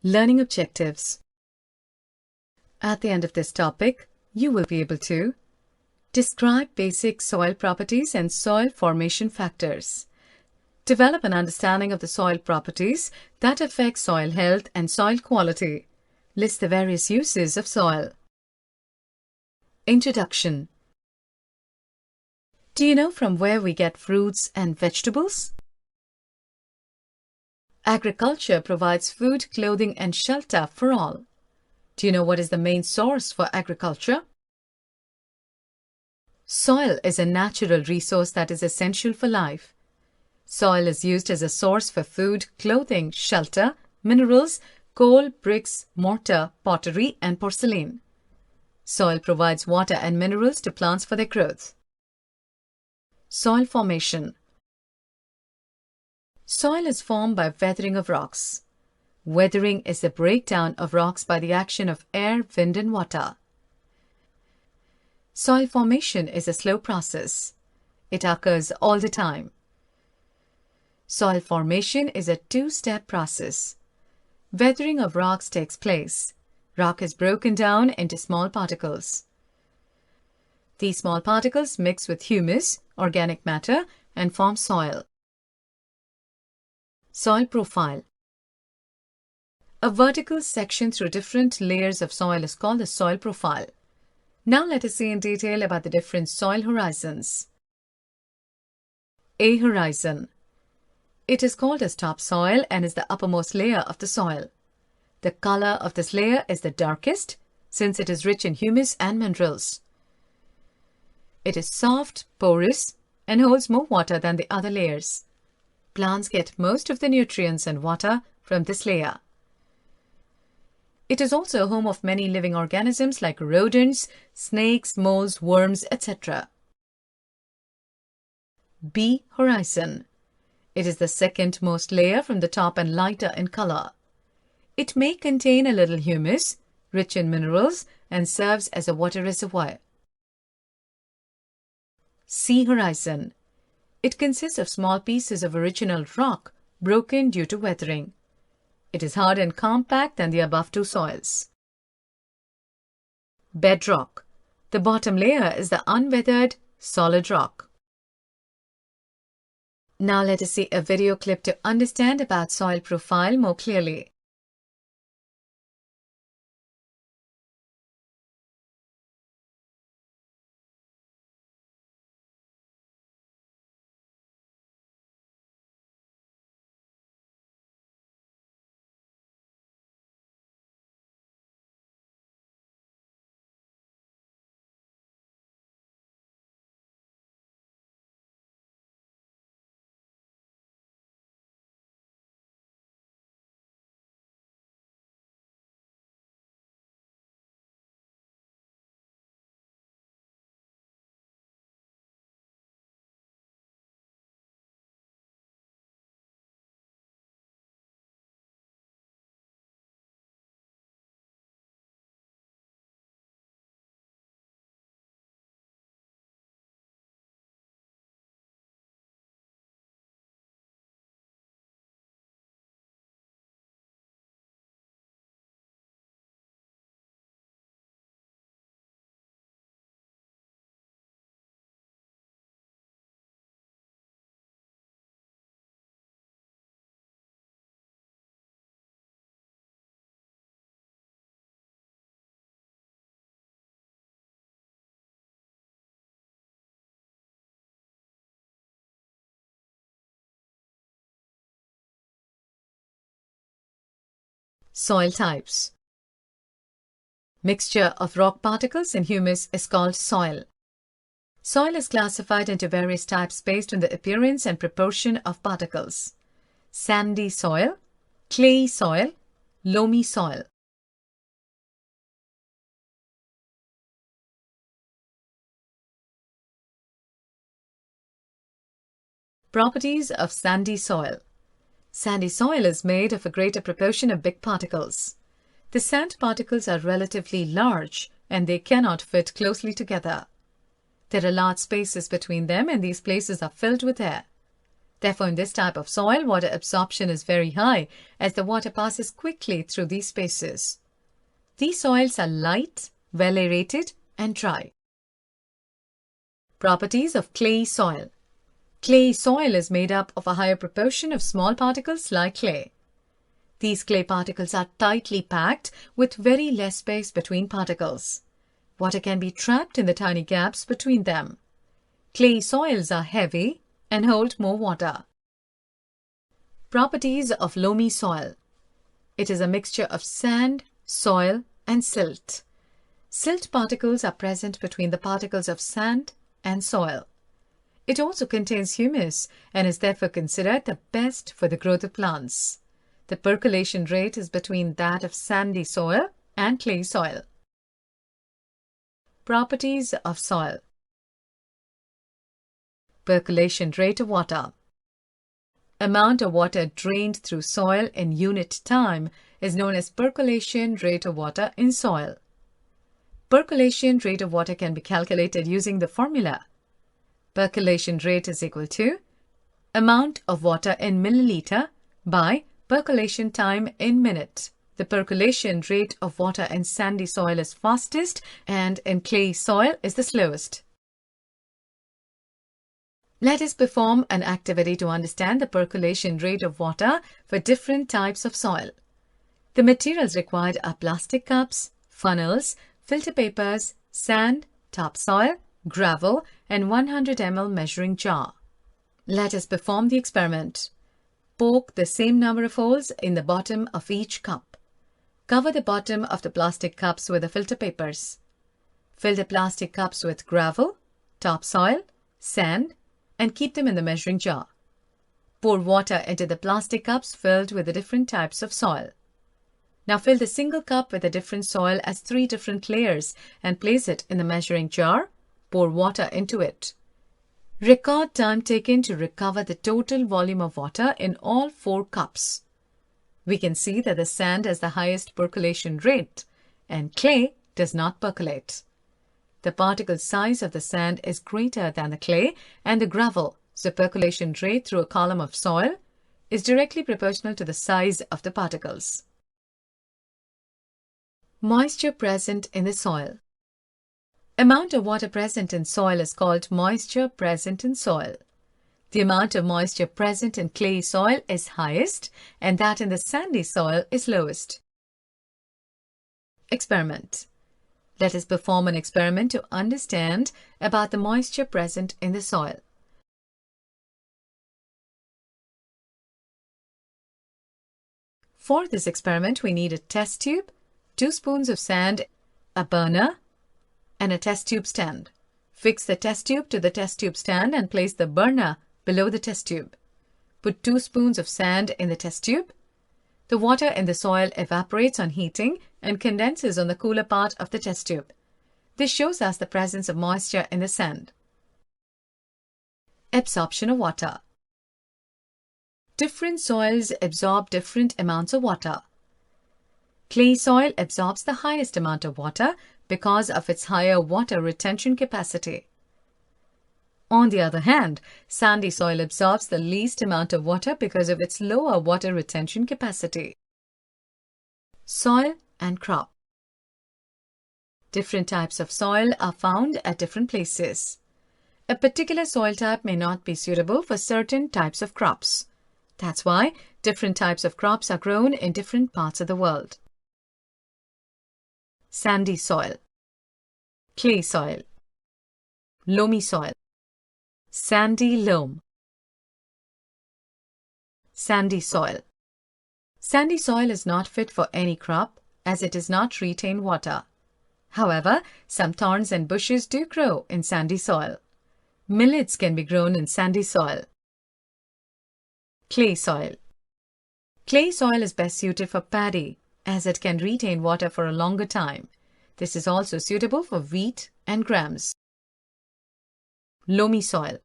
Learning objectives. At the end of this topic, you will be able to describe basic soil properties and soil formation factors. Develop an understanding of the soil properties that affect soil health and soil quality. List the various uses of soil. Introduction. Do you know from where we get fruits and vegetables? Agriculture provides food, clothing, and shelter for all. Do you know what is the main source for agriculture? Soil is a natural resource that is essential for life. Soil is used as a source for food, clothing, shelter, minerals, coal, bricks, mortar, pottery, and porcelain. Soil provides water and minerals to plants for their growth. Soil formation. Soil is formed by weathering of rocks. Weathering is the breakdown of rocks by the action of air, wind, and water. Soil formation is a slow process. It occurs all the time. Soil formation is a two-step process. Weathering of rocks takes place. Rock is broken down into small particles. These small particles mix with humus, organic matter, and form soil. Soil profile. A vertical section through different layers of soil is called the soil profile. Now let us see in detail about the different soil horizons. A horizon. It is called as topsoil and is the uppermost layer of the soil. The color of this layer is the darkest since it is rich in humus and minerals. It is soft, porous, and holds more water than the other layers. Plants get most of the nutrients and water from this layer. It is also home of many living organisms like rodents, snakes, moles, worms, etc. B horizon. It is the second most layer from the top and lighter in color. It may contain a little humus, rich in minerals, and serves as a water reservoir. C horizon. It consists of small pieces of original rock broken due to weathering. It is hard and compact than the above two soils. Bedrock. The bottom layer is the unweathered, solid rock. Now let us see a video clip to understand about soil profile more clearly. Soil types. Mixture of rock particles and humus is called soil. Soil is classified into various types based on the appearance and proportion of particles. Sandy soil, clayey soil, loamy soil. Properties of sandy soil. Sandy soil is made of a greater proportion of big particles. The sand particles are relatively large and they cannot fit closely together. There are large spaces between them and these places are filled with air. Therefore, in this type of soil, water absorption is very high as the water passes quickly through these spaces. These soils are light, well aerated, and dry. Properties of clay soil. Clay soil is made up of a higher proportion of small particles like clay. These clay particles are tightly packed with very less space between particles. Water can be trapped in the tiny gaps between them. Clay soils are heavy and hold more water. Properties of loamy soil. It is a mixture of sand, soil, and silt. Silt particles are present between the particles of sand and soil. It also contains humus and is therefore considered the best for the growth of plants. The percolation rate is between that of sandy soil and clay soil. Properties of soil. Percolation rate of water. Amount of water drained through soil in unit time is known as percolation rate of water in soil. Percolation rate of water can be calculated using the formula. Percolation rate is equal to amount of water in milliliter by percolation time in minute. The percolation rate of water in sandy soil is fastest and in clay soil is the slowest. Let us perform an activity to understand the percolation rate of water for different types of soil. The materials required are plastic cups, funnels, filter papers, sand, topsoil, gravel, and 100 ml measuring jar. Let us perform the experiment. Poke the same number of holes in the bottom of each cup. Cover the bottom of the plastic cups with the filter papers. Fill the plastic cups with gravel, topsoil, sand, and keep them in the measuring jar. Pour water into the plastic cups filled with the different types of soil. Now fill the single cup with a different soil as 3 different layers and place it in the measuring jar. Pour water into it. Record time taken to recover the total volume of water in all 4 cups. We can see that the sand has the highest percolation rate and clay does not percolate. The particle size of the sand is greater than the clay and the gravel, so percolation rate through a column of soil is directly proportional to the size of the particles. Moisture present in the soil. Amount of water present in soil is called moisture present in soil. The amount of moisture present in clay soil is highest and that in the sandy soil is lowest. Experiment. Let us perform an experiment to understand about the moisture present in the soil. For this experiment, we need a test tube, 2 spoons of sand, a burner, and a test tube stand. Fix the test tube to the test tube stand and place the burner below the test tube. Put 2 spoons of sand in the test tube. The water in the soil evaporates on heating and condenses on the cooler part of the test tube. This shows us the presence of moisture in the sand. Absorption of water. Different soils absorb different amounts of water. Clay soil absorbs the highest amount of water because of its higher water retention capacity. On the other hand, sandy soil absorbs the least amount of water because of its lower water retention capacity. Soil and crop. Different types of soil are found at different places. A particular soil type may not be suitable for certain types of crops. That's why different types of crops are grown in different parts of the world. Sandy soil, clay soil, loamy soil, sandy loam. Sandy soil. Sandy soil is not fit for any crop as it does not retain water. However, some thorns and bushes do grow in sandy soil. Millets can be grown in sandy soil. Clay soil. Clay soil is best suited for paddy as it can retain water for a longer time. This is also suitable for wheat and grams. Loamy soil.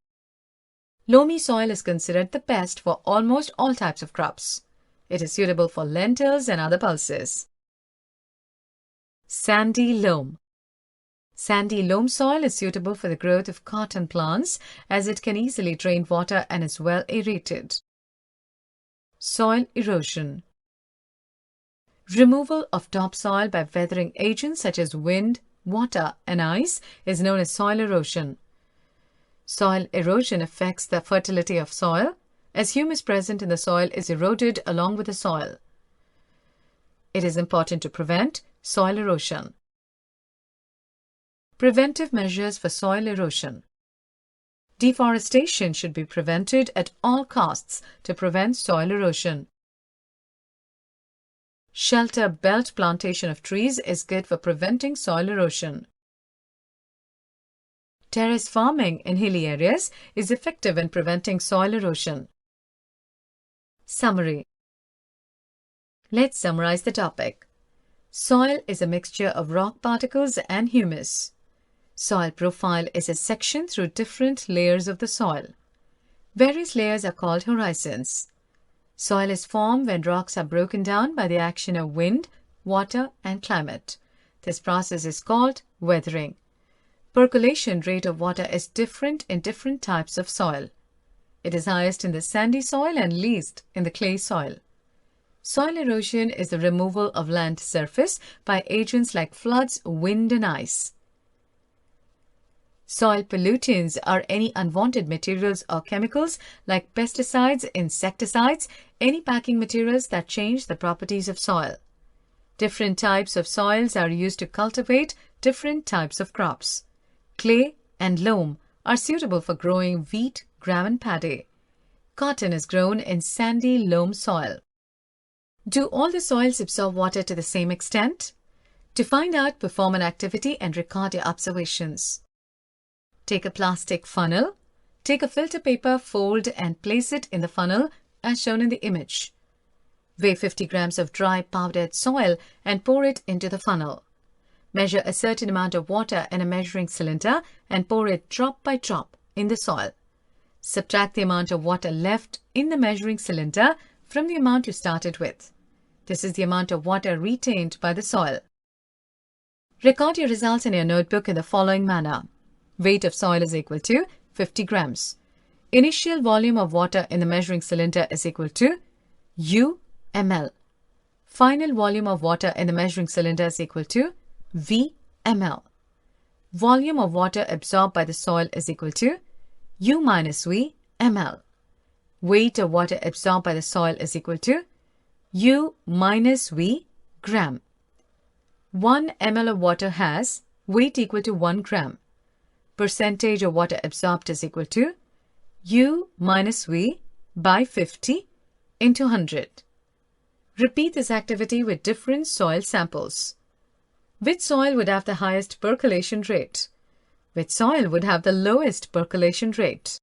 Loamy soil is considered the best for almost all types of crops. It is suitable for lentils and other pulses. Sandy loam. Sandy loam soil is suitable for the growth of cotton plants as it can easily drain water and is well aerated. Soil erosion. Removal of topsoil by weathering agents such as wind, water, and ice is known as soil erosion. Soil erosion affects the fertility of soil as humus present in the soil is eroded along with the soil. It is important to prevent soil erosion. Preventive measures for soil erosion. Deforestation should be prevented at all costs to prevent soil erosion. Shelter belt plantation of trees is good for preventing soil erosion. Terrace farming in hilly areas is effective in preventing soil erosion. Summary. Let's summarize the topic. Soil is a mixture of rock particles and humus. Soil profile is a section through different layers of the soil. Various layers are called horizons. Soil is formed when rocks are broken down by the action of wind, water, and climate. This process is called weathering. Percolation rate of water is different in different types of soil. It is highest in the sandy soil and least in the clay soil. Soil erosion is the removal of land surface by agents like floods, wind, and ice. Soil pollutants are any unwanted materials or chemicals like pesticides, insecticides, any packing materials that change the properties of soil. Different types of soils are used to cultivate different types of crops. Clay and loam are suitable for growing wheat, gram, and paddy. Cotton is grown in sandy loam soil. Do all the soils absorb water to the same extent? To find out, perform an activity and record your observations. Take a plastic funnel. Take a filter paper, fold and place it in the funnel as shown in the image. Weigh 50 grams of dry powdered soil and pour it into the funnel. Measure a certain amount of water in a measuring cylinder and pour it drop by drop in the soil. Subtract the amount of water left in the measuring cylinder from the amount you started with. This is the amount of water retained by the soil. Record your results in your notebook in the following manner. Weight of soil is equal to 50 grams. Initial volume of water in the measuring cylinder is equal to U ml. Final volume of water in the measuring cylinder is equal to V ml. Volume of water absorbed by the soil is equal to U minus V ml. Weight of water absorbed by the soil is equal to U minus V gram. 1 ml of water has weight equal to 1 gram. Percentage of water absorbed is equal to U minus V by 50 into 100. Repeat this activity with different soil samples. Which soil would have the highest percolation rate? Which soil would have the lowest percolation rate?